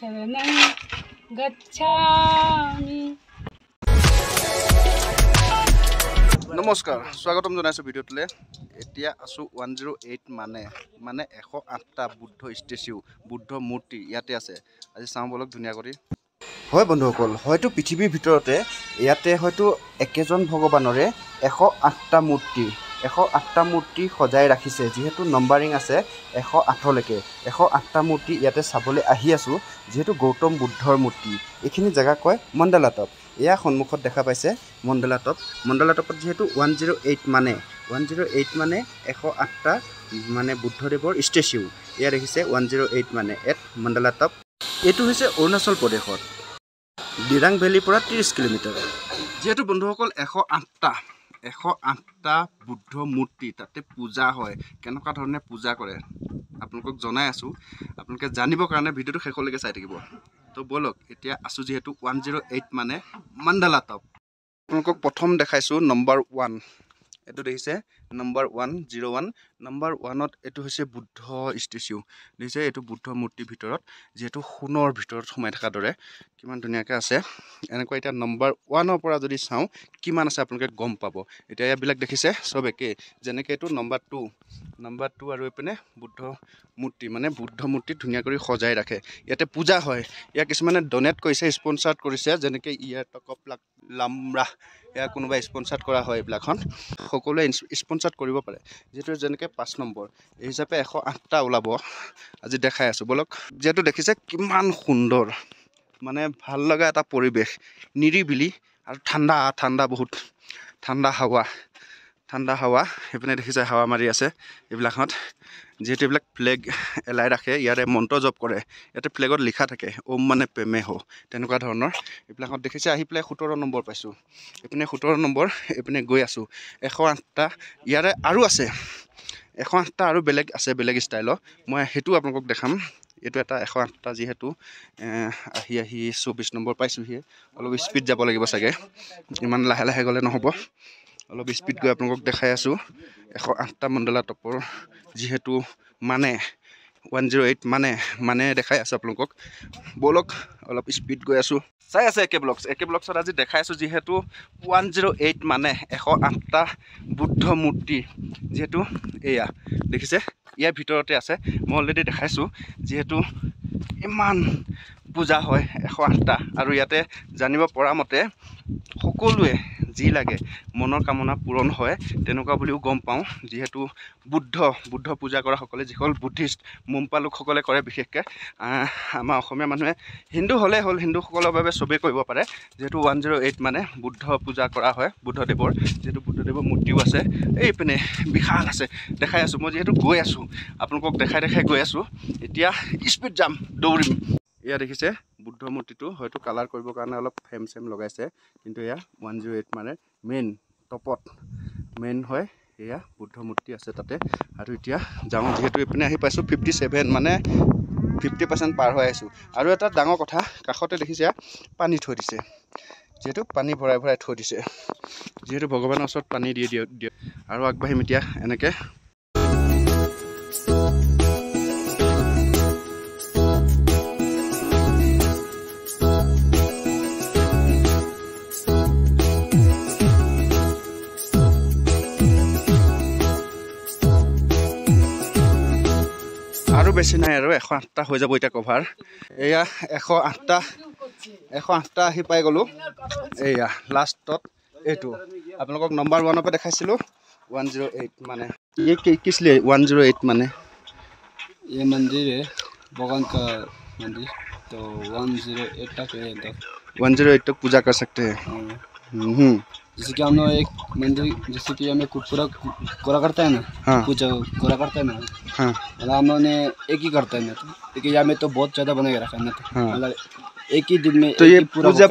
शरणं गच्छामि। नमस्कार स्वागतम जनाइছো ভিডিওটোলে এতিয়া আছো 108 মানে 108টা বুদ্ধ স্ট্যাচু বুদ্ধ মূৰ্তি ইয়াতে আছে আজি চাও বলক ধুনিয়া কৰি হয় বন্ধুসকল হয়তো পৃথিৱীৰ ভিতৰতে ইয়াতে হয়তো একেজন ভগৱানৰে 108টা মূৰ্তি সজাই ৰাখিছে যেহেতু নম্বৰিং আছে 108 লৈকে 108টা মূৰ্তি ইয়াতে চাবলৈ আহি আছো যেহেতু গৌতম বুদ্ধৰ মূৰ্তি এখিনি জায়গা কয় মণ্ডলা টপ এয়া সন্মুখত দেখা পাইছে মণ্ডলা টপত যেহেতু 108 মানে 108টা মানে বুদ্ধদেৱৰ স্ট্যাচু ইয়া দেখিছে 108 মানে এট মণ্ডলা টপ এটো হৈছে অৰুণাচল প্ৰদেশত দিৰাং ভেলীৰ পৰা 30 কিলোমিটাৰ যেহেতু বন্ধুসকল 108টা বুদ্ধ মূৰ্তি তাতে পূজা হয় কেনেকুৱা ধৰণে পূজা কৰে আপোনালোকক জনাই আছো আপোনালোকে জানিবৰ কাৰণে ভিডিওটো শেষলৈকে চাই থাকিব তো বলক এতিয়া আছো যেহেতু 108 মানে মণ্ডলা টপ আপোনালোকক প্ৰথম দেখাইছো নম্বৰ 1 এটো দেখিছে নম্বৰ 101 নম্বৰ 1ত এটো হৈছে বুদ্ধ স্ট্যাচু দেখিছে এটো বুদ্ধ মূৰ্তিৰ ভিতৰত যেহেতু সোণৰ ভিতৰত সোমাই থকা দৰে কিমান ধুনিয়াকৈ আছে এনেকুৱা এটা নম্বৰ 1ৰ পৰা যদি চাও কিমান আছে আপোনালোকে গম পাব এতিয়া ইয়াবিলাক দেখিছে সব একে যেনেকৈ এটো নম্বৰ 2 আৰু এপিনে বুদ্ধ মূৰ্তি ধুনিয়া কৰি সজাই ৰাখে ইয়াতে পূজা হয় ইয়া কিছুমানে ডোনেট কৰিছে স্পন্সৰ কৰিছে যেনেকৈ ইয়াৰ টকপ লামৰা ইয়া কোনোবা স্পন্সৰ কৰা হয় এইবিলাখন সকলোৱে স্পন্সৰ কৰিব পাৰে যেটো যেনেকৈ 5 নম্বৰ এই হিচাপে 108টা ওলাব আজি দেখাই আছো বলক যেটো দেখিছে কিমান সুন্দৰ মানে ভাল লগা এটা পৰিবেশ নিৰিবিলি আৰু ঠাণ্ডা বহুত ঠাণ্ডা হাৱা এপিনে দেখিছে হাৱা মাৰি আছে এইবিলাকত যেটো এইবিলাক ফ্লেগ এলাই ৰাখে ইয়াৰে মন্ত্ৰ জপ কৰে ইয়াতে ফ্লেগত লিখা থাকে ওম মানে প্ৰেমে হো তেনেকুৱা ধৰণৰ এইবিলাকত দেখিছে আহি প্লে 17 নম্বৰ পাইছো এপিনে 17 নম্বৰ এপিনে গৈ আছো 108টা ইয়াৰে আৰু আছে 108টা আৰু বেলেগ ষ্টাইলৰ মই হেতু আপোনালোকক দেখাম এটো এটা 108টা যেহেতু আহি 24 নম্বৰ পাইছো হি অলপ স্পিড যাব লাগিব সাগে ইমান লাহে গলে নহব অলপ স্পিড গৈ আপোনালোকক দেখাই আছো 108টা মণ্ডলা টপৰ যেহেতু মানে 108 মানে দেখাই আছে আপোনালোকক বলক অলপ স্পিড গৈ আছো চাই আছে একে ব্লগছত আজি দেখাই আছো যেহেতু 108 মানে 108টা বুদ্ধ মূৰ্তি যেহেতু এয়া দেখিছে ইয়াৰ ভিতৰতে আছে মই অলৰেডি দেখাইছো যেহেতু ইমান পূজা হয় 108টা আৰু ইয়াতে জানিব পৰা মতে সকলোৱে যি লাগে মনৰ কামনা পূৰণ হয় তেনেকুৱা বুলিও গম পাওঁ যেহেতু বুদ্ধ পূজা কৰা সকলে যিসকল বুদ্ধিষ্ট মোম্পা লোকসকলে কৰে বিশেষকৈ আমাৰ অসমীয়া মানুহে হিন্দু হ'লে হ'ল হিন্দুসকলৰ বাবে সবেই কৰিব পাৰে যেহেতু 108 মানে বুদ্ধ পূজা কৰা হয় বুদ্ধদেৱৰ যেহেতু বুদ্ধদেৱৰ মূৰ্তিও আছে এই পিনে বিশাল আছে দেখাই আছো মই যেহেতু গৈ আছো আপোনালোকক দেখাই গৈ আছো এতিয়া স্পিড যাম দৌৰিম ইয়া দেখিছে বুদ্ধ মূৰ্তিটো হয়তো কালাৰ কৰিবৰ কাৰণে অলপ ফ্ৰেম লগাইছে কিন্তু এয়া 108 মানে মেইন টপত মেইন হয় এয়া বুদ্ধ মূৰ্তি আছে তাতে আৰু এতিয়া যাওঁ যেহেতু এপিনে আহি পাইছো 57 মানে 50% পাৰ হৈ আইছো আৰু এটা ডাঙৰ কথা কাখতে দেখিছে পানী থৈ দিছে যেহেতু পানী ভৰাই থৈ দিছে যেহেতু ভগৱানৰ ওচৰত পানী দিয়ে আৰু আগবাঢ়িম এতিয়া এনেকে আৰু বেছি নাই আৰু 108টা হৈ যাব এটা কভাৰ এয়া 108টা আহি পাই গলো এয়া লাষ্টত এটো আপোনালোকক নম্বৰ 1 পৰা দেখাইছিলো 108 মানে ये किस लिए 108 माने ये मंदिर है भगवान का मंदिर तो 108 तक है 108 तक पूजा कर सकते हैं जैसे कि हम लोग एक मंदिर जैसे कि हमें पूरा करता है ना हाँ। पूजा पूरा करता है ना हाँ मतलब हम लोग ने एक ही करता है ना लेकिन यहाँ में तो बहुत ज़्यादा बना के रखा है ना हाँ। मतलब एक ही दिन में तो ये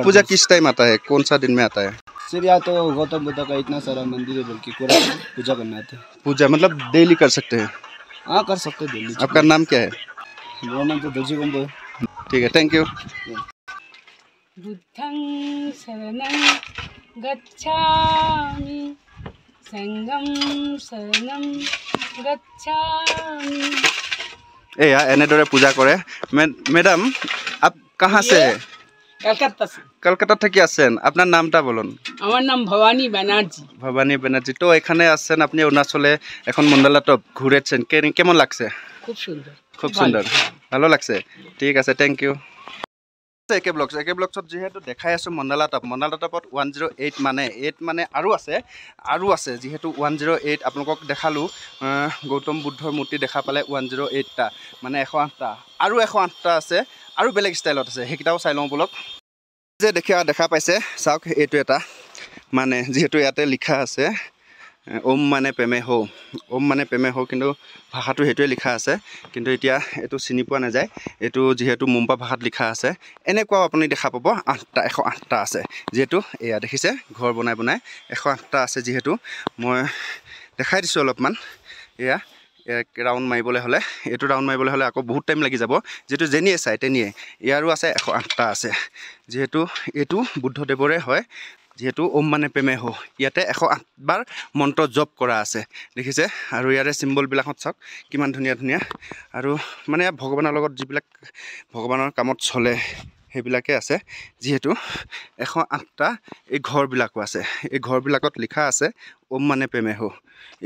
पूजा किस टाइम आता है कौन सा दिन में आता है सिर्फ यहाँ तो गौतम बुद्ध का इतना सारा मंदिर है बल्कि पूरा पूजा करने आते हैं पूजा मतलब डेली कर सकते हैं हाँ कर सकते हैं दिल्ली आपका नाम क्या है मेरा नाम तो दर्जी कुंभ है ठीक है थैंक यू बुद्धं शरणं गच्छामि संगम शरणं गच्छामि এয়া এনেদৰে পূজা কৰে मैडम आप कहाँ से कलकत्ता से। कलकाता থেকে আছেন আপনার নামটা বলুন আমার নাম ভবানী ব্যানার্জি। ভবানী ব্যানার্জি তো এখানে আসছেন আপনি অরুণাচলে এখন মন্ডলা টপ ঘুরেছেন কেমন লাগছে খুব সুন্দর খুব সুন্দর ভালো লাগছে ঠিক আছে থ্যাংক ইউ একে ব্লগছত যেহেতু দেখাই আছো মন্ডলা টপত 108 মানে 8 মানে আৰু আছে যেহেতু 108 আপোনালোকক দেখালো গৌতম বুদ্ধৰ মূৰ্তি দেখা পালে 108টা মানে 108টা আৰু 108টা আছে আৰু বেলেগ ষ্টাইলত আছে সেইকেইটাও চাই লওঁ বলক যে দেখা পাইছে চাওক এইটো এটা মানে যেহেতু ইয়াতে লিখা আছে ওম মানে প্ৰেমে হো কিন্তু ভাষাটো সেইটোৱে লিখা আছে কিন্তু এতিয়া এইটো চিনি পোৱা নাযায় এইটো যিহেতু মুম্পা ভাষাত লিখা আছে এনেকুৱাও আপুনি দেখা পাব 108টা আছে যেহেতু এয়া দেখিছে ঘৰ বনাই 108টা আছে যেহেতু মই দেখাই দিছোঁ অলপমান এয়া ৰাউণ্ড মাৰিবলৈ হ'লে এইটো ৰাউণ্ড মাৰিবলৈ হ'লে আকৌ বহুত টাইম লাগি যাব যেহেতু যেনিয়ে চাই তেনিয়ে ইয়াৰো আছে 108টা আছে যেহেতু এইটো বুদ্ধদেৱৰে হয় যেহেতু ওম মানে প্ৰেমে হো ইয়াতে 108 বাৰ মন্ত্ৰ জপ কৰা আছে দেখিছে আৰু ইয়াৰে চিম্বলবিলাকত চাওক কিমান ধুনীয়া আৰু মানে ভগৱানৰ লগত যিবিলাক ভগৱানৰ কামত চলে সেইবিলাকে আছে যেহেতু 108টা এই ঘৰবিলাকো আছে এই ঘৰবিলাকত লিখা আছে ওম মানে প্ৰেমে হো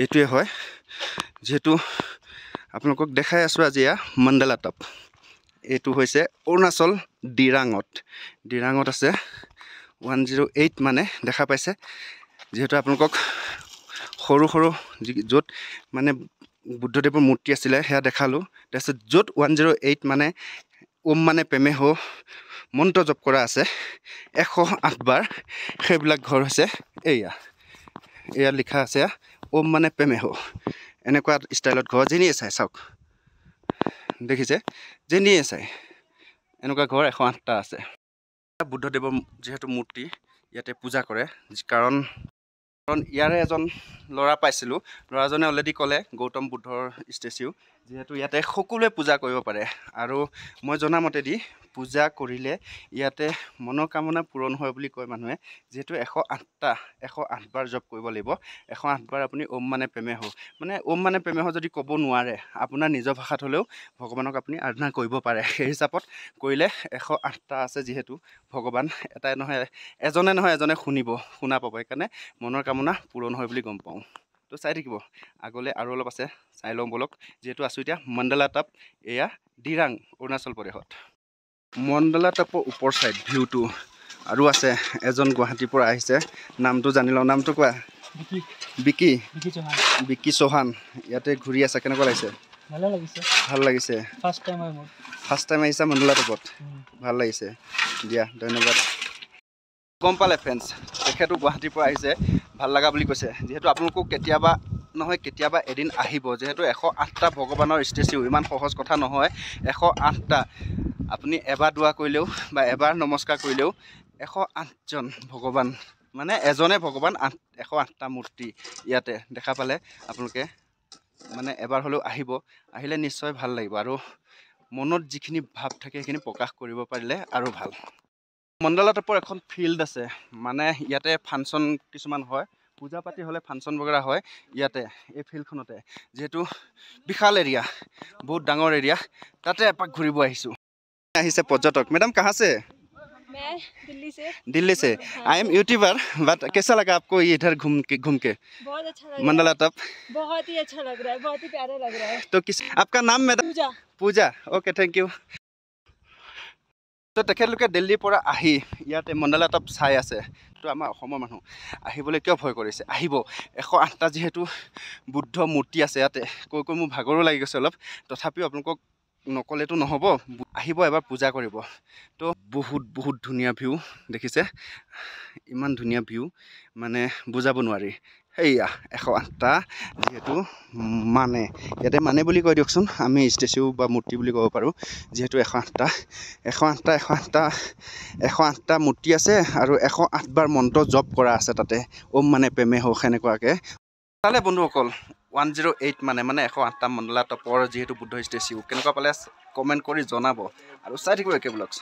এইটোৱে হয় যেহেতু আপোনালোকক দেখাই আছোঁ আজি মণ্ডলা টপ এইটো হৈছে অৰুণাচল ডিৰাঙত আছে 108 মানে দেখা পাইছে যেহেতু আপোনালোকক সৰু য'ত মানে বুদ্ধদেৱৰ মূৰ্তি আছিলে সেয়া দেখালোঁ তাৰপিছত য'ত 108 মানে ওম মানে প্ৰেমে হো মন্ত্ৰ জপ কৰা আছে 108 বাৰ সেইবিলাক ঘৰ হৈছে এয়া লিখা আছে ওম মানে প্ৰেমে হো এনেকুৱা ষ্টাইলত ঘৰ যেনিয়ে চাই চাওক দেখিছে যেনিয়ে চাই এনেকুৱা ঘৰ 108টা আছে বুদ্ধদেৱৰ যেহেতু মূৰ্তি ইয়াতে পূজা কৰে কাৰণ ইয়াৰে এজন ল'ৰা পাইছিলোঁ ল'ৰাজনে অলৰেডি ক'লে গৌতম বুদ্ধৰ ষ্টেচিউ যেহেতু ইয়াতে সকলোৱে পূজা কৰিব পাৰে আৰু মই জনামতেদি পূজা কৰিলে ইয়াতে মনোকামনা পূৰণ হয় বুলি কয় মানুহে যেহেতু 108 বাৰ জপ কৰিব লাগিব 108 বাৰ আপুনি ওম মানে প্ৰেমে হো মানে ওম মানে প্ৰেমে হো যদি ক'ব নোৱাৰে আপোনাৰ নিজৰ ভাষাত হ'লেও ভগৱানক আপুনি আৰাধনা কৰিব পাৰে সেই হিচাপত কৰিলে 108টা আছে যিহেতু ভগৱান এটাই নহয় এজনে শুনা পাব সেইকাৰণে মনৰ কামনা পূৰণ হয় বুলি গম পাওঁ তো চাই থাকিব আগলৈ আৰু অলপ আছে চাই লওঁ বলক যেহেতু আছোঁ এতিয়া মণ্ডলা টপ এয়া ডিৰাং অৰুণাচল প্ৰদেশত মণ্ডলা টপৰ ওপৰ চাইড ভিউটো আৰু আছে এজন গুৱাহাটীৰ পৰা আহিছে নামটো জানি লওঁ নামটো কোৱা বিকি চৌহান ইয়াতে ঘূৰি আছে কেনেকুৱা লাগিছে ভাল লাগিছে ফাৰ্ষ্ট টাইম আহিছে মণ্ডলা টপত ভাল লাগিছে দিয়া ধন্যবাদ গম পালে ফ্ৰেণ্ডছ তেখেতো গুৱাহাটীৰ পৰা আহিছে ভাল লগা বুলি কৈছে যেহেতু আপোনালোকক কেতিয়াবা এদিন আহিব যেহেতু 108টা ভগৱানৰ ষ্টেচিউ ইমান সহজ কথা নহয় 108টা আপুনি এবাৰ দোৱা কৰিলেও বা এবাৰ নমস্কাৰ কৰিলেও 108জন ভগৱান মানে এজনে ভগৱান 108টা মূৰ্তি ইয়াতে দেখা পালে আপোনালোকে মানে এবাৰ হ'লেও আহিলে নিশ্চয় ভাল লাগিব আৰু মনত যিখিনি ভাৱ থাকে সেইখিনি প্ৰকাশ কৰিব পাৰিলে আৰু ভাল মণ্ডলা টপৰ এখন ফিল্ড আছে মানে ইয়াতে ফাংচন কিছুমান হয় পূজা পাতি হ'লে ফাংচন বগেৰা হয় ইয়াতে এই ফিল্ডখনতে যেহেতু বিশাল এৰিয়া বহুত ডাঙৰ এৰিয়া তাতে এপাক ঘূৰিব আহিছে পৰ্যটক मैडम कहाँ से मैं दिल्ली से आई एम यूट्यूबर बट कैसा लगा आपको इधर घूम के बहुत अच्छा लग मंडला टप बहुत ही अच्छा लग रहा है बहुत ही प्यारा लग रहा है तो आपका नाम madam Puja okay thank you তো তেখেতলোকে দিল্লীৰ পৰা আহি ইয়াতে মণ্ডলা টপ চাই আছে তো আমাৰ অসমৰ মানুহ আহিবলৈ কিয় ভয় কৰিছে আহিব 108টা যেহেতু বুদ্ধ মূৰ্তি আছে ইয়াতে কৈ মোৰ ভাগৰো লাগি গৈছে অলপ তথাপিও আপোনালোকক নকলেতো নহ'ব আহিব এবাৰ পূজা কৰিব তো বহুত ধুনীয়া ভিউ দেখিছে ইমান ধুনীয়া ভিউ মানে বুজাব নোৱাৰি এইয়া 108টা যেহেতু মানে ইয়াতে মানে বুলি কৈ দিয়কচোন আমি ষ্টেচিউ বা মূৰ্তি বুলি ক'ব পাৰোঁ যেহেতু 108টা মূৰ্তি আছে আৰু 108 বাৰ মন্ত্ৰ জপ কৰা আছে তাতে ওম মানে প্ৰেমে হো সেনেকুৱাকৈ তালে বন্ধুসকল 108 মানে 108টা মণ্ডলা টপৰ যেহেতু বুদ্ধ ষ্টেচিউ কেনেকুৱা পালে কমেণ্ট কৰি জনাব আৰু চাই থাকিব একে ব্লগছ